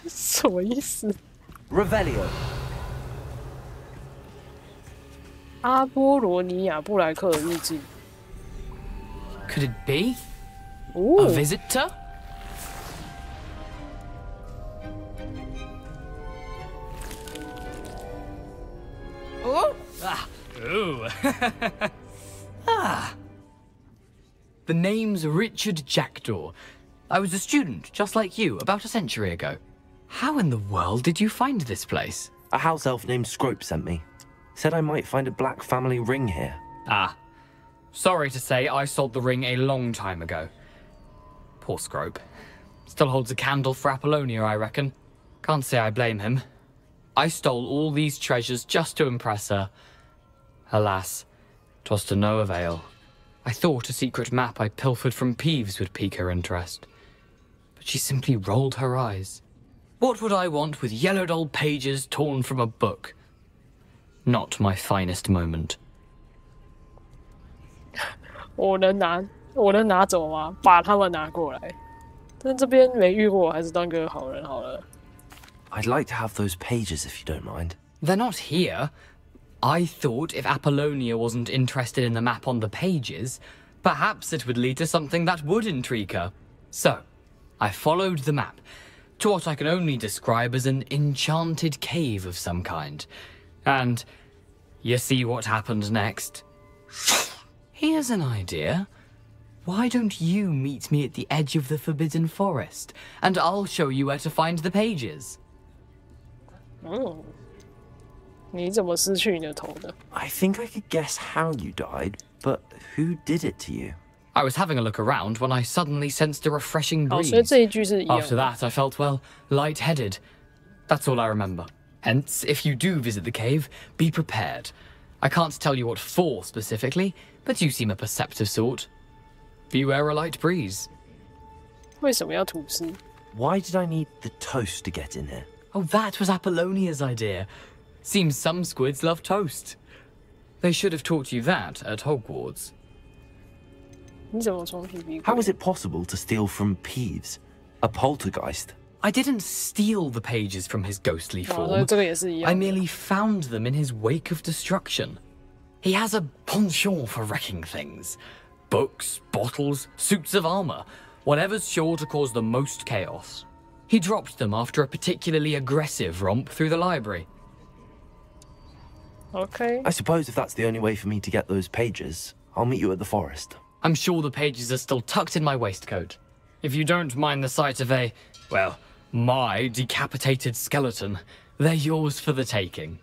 什么意思 Revelio。阿波罗尼亚布莱克的日记。Could it be? Ooh. A visitor? Oh! Ah! Ooh! Ah! The name's Richard Jackdaw. I was a student, just like you, about a century ago. How in the world did you find this place? A house elf named Scrope sent me. Said I might find a black family ring here. Ah. Sorry to say, I sold the ring a long time ago. Poor Scrope. Still holds a candle for Apollonia, I reckon. Can't say I blame him. I stole all these treasures just to impress her. Alas, 'twas to no avail. I thought a secret map I pilfered from Peeves would pique her interest. But she simply rolled her eyes. What would I want with yellowed old pages torn from a book? Not my finest moment. 我能拿走吗？把他们拿过来。但这边没遇过，我还是当个好人好了。I'd like to have those pages if you don't mind. They're not here. I thought if Apollonia wasn't interested in the map on the pages, perhaps it would lead to something that would intrigue her. So, I followed the map to what I can only describe as an enchanted cave of some kind. And you see what happened next? Here's an idea. Why don't you meet me at the edge of the Forbidden Forest, and I'll show you where to find the pages? 你怎么失去你的头的？ I think I could guess how you died, but who did it to you? I was having a look around when I suddenly sensed a refreshing 哦， breeze. 所以这一句是一样的。 After that, I felt, well, lightheaded. That's all I remember. Hence, if you do visit the cave, be prepared. I can't tell you what for specifically, but you seem a perceptive sort. Beware a light breeze. 为什么要吐司？ Why did I need the toast to get in here? Oh, that was Apollonia's idea. Seems some squids love toast. They should have taught you that at Hogwarts. 你怎么从皮皮？ How is it possible to steal from Peeves, a poltergeist? I didn't steal the pages from his ghostly 哦， form. 这个也是一样。 I merely found them in his wake of destruction. He has a penchant for wrecking things. Books, bottles, suits of armor, whatever's sure to cause the most chaos. He dropped them after a particularly aggressive romp through the library. Okay. I suppose if that's the only way for me to get those pages, I'll meet you at the forest. I'm sure the pages are still tucked in my waistcoat. If you don't mind the sight of a, well, my decapitated skeleton, they're yours for the taking.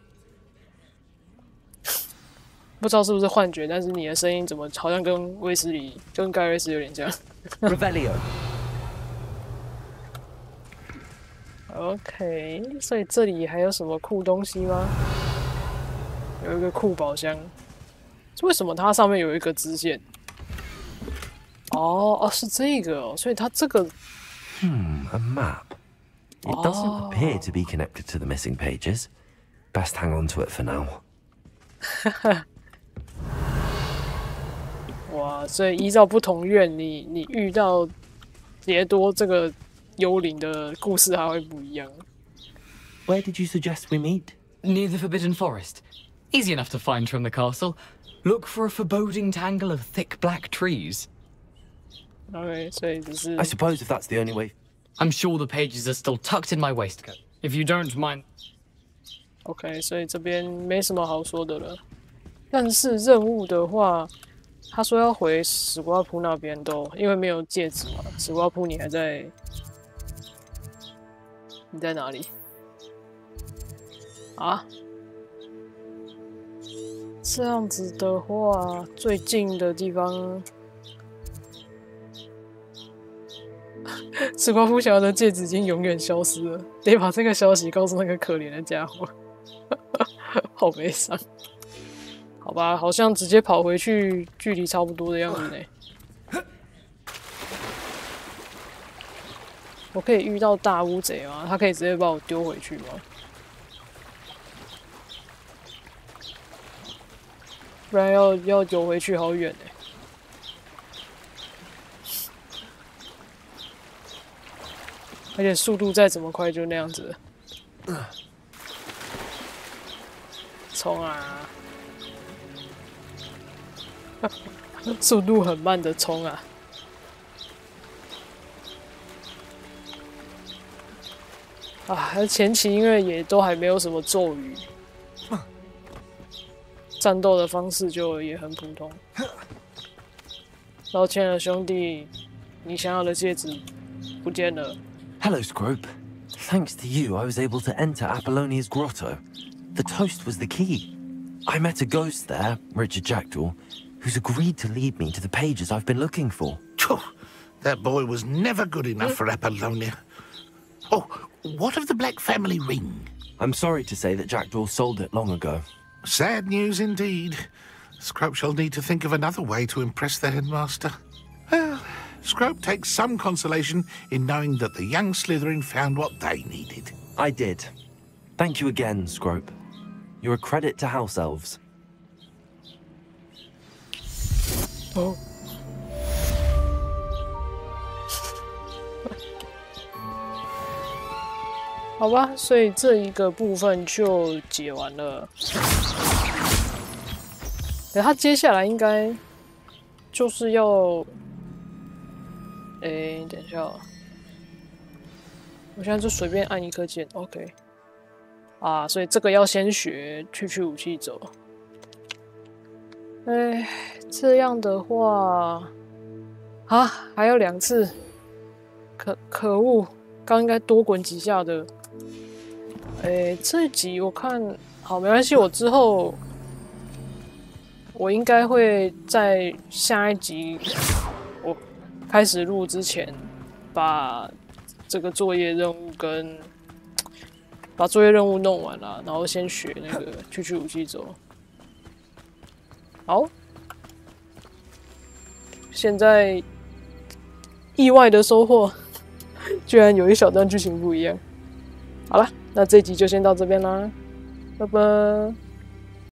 不知道是不是幻觉，但是你的声音怎么好像跟威斯理、跟盖瑞斯有点像。Revelio. OK， 所以这里还有什么酷东西吗？有一个酷宝箱，为什么它上面有一个支线？哦，是这个哦，所以它这个。A map. It doesn't appear to be connected to the missing pages. Best hang on to it for now. 哇，所以依照不同院，你遇到杰多这个幽灵的故事还会不一样。Where did you suggest we meet? Near the Forbidden Forest. Easy enough to find from the castle. Look for a foreboding tangle of thick black trees. OK， 所以只是。 I suppose if that's the only way. I'm sure the pages are still tucked in my waistcoat. If you don't mind. OK， 所以这边没什么好说的了。但是任务的话，他说要回史瓜噗那边都，因为没有戒指嘛。史瓜噗你还在？你在哪里？啊，这样子的话，最近的地方，史瓜夫想要的戒指已经永远消失了，得把这个消息告诉那个可怜的家伙，好悲伤。好吧，好像直接跑回去，距离差不多的样子呢。我可以遇到大乌贼吗？他可以直接把我丢回去吗？不然要游回去好远呢。而且速度再怎么快就那样子了。冲啊！速度很慢的冲啊！啊，前期因为也都还没有什么咒语，战斗的方式就也很普通。抱歉了，兄弟，你想要的戒指不见了。Hello, Scrope. Thanks to you, I was able to enter Apollonia's grotto. The toast was the key. I met a ghost there, Richard Jackdaw, who's agreed to lead me to the pages I've been looking for. That boy was never good enough for Apollonia. Oh, what of the Black family ring? I'm sorry to say that Jackdaw sold it long ago. Sad news indeed. Scrope shall need to think of another way to impress the headmaster. Well, Scrope takes some consolation in knowing that the young Slytherin found what they needed. I did. Thank you again, Scrope. You're a credit to House Elves. Oh. 好吧，所以这一个部分就解完了。他接下来应该就是要，等一下，我现在就随便按一颗键 ，OK。啊，所以这个要先学去武器走。这样的话，啊，还有2次，可恶，刚应该多滚几下的。这一集我看好没关系，我之后我应该会在下一集我开始录之前，把这个作业任务跟把作业任务弄完了，然后先学那个去武器走。好，现在意外的收获，居然有一小段剧情不一样。好了，那这一集就先到这边啦，拜拜。